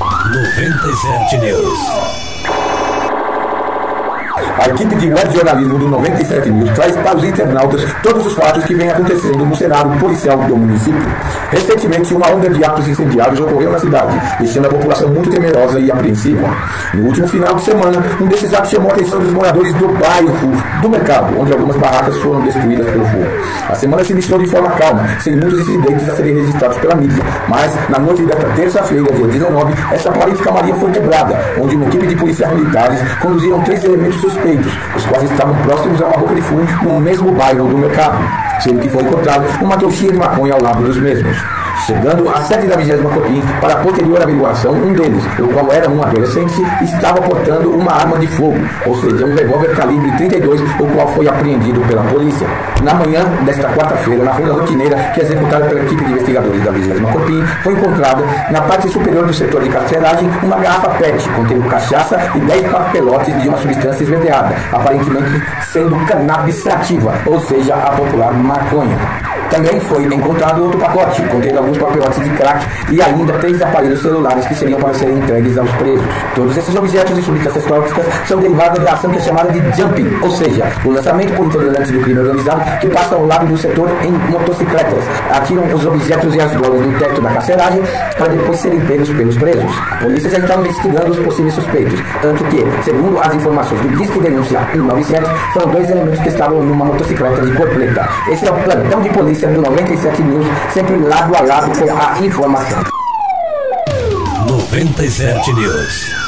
97 News. A equipe de web jornalismo do 97 News traz para os internautas todos os fatos que vêm acontecendo no cenário policial do município. Recentemente, uma onda de atos incendiários ocorreu na cidade, deixando a população muito temerosa e apreensiva. No último final de semana, um desses atos chamou a atenção dos moradores do bairro do Mercado, onde algumas barracas foram destruídas pelo fogo. A semana se iniciou de forma calma, sem muitos incidentes a serem registrados pela mídia, mas na noite desta terça-feira, dia 19, essa aparente calmaria foi quebrada, onde uma equipe de policiais militares conduziram 3 elementos suspeitos, os quais estavam próximos a uma boca de fumo no mesmo bairro do Mercado, sendo que foi encontrado uma trouxinha de maconha ao lado dos mesmos. Chegando à sede da 20ª Copim, para posterior averiguação, um deles, o qual era um adolescente, estava portando uma arma de fogo, ou seja, um revólver calibre 32, o qual foi apreendido pela polícia. Na manhã desta quarta-feira, na ronda rotineira, que é executada pela equipe de investigadores da 20ª Copim, foi encontrada, na parte superior do setor de carceragem, uma garrafa PET, contendo cachaça e 10 papelotes de uma substância esverdeada, aparentemente sendo cannabis sativa, ou seja, a popular maconha. Também foi encontrado outro pacote, contendo alguns papelotes de crack e ainda 3 aparelhos celulares que seriam para serem entregues aos presos. Todos esses objetos e substâncias tóxicas são derivados da ação que é chamada de jumping, ou seja, o lançamento por integrantes do crime organizado que passam ao lado do setor em motocicletas, atiram os objetos e as drogas no teto da carceragem para depois serem pegos pelos presos. A polícia já está investigando os possíveis suspeitos, tanto que, segundo as informações do Disque Denúncia 197, foram 2 elementos que estavam numa motocicleta de cor preta. Esse é o plantão de polícia do 97 News, sempre lado a lado com a informação. 97 News.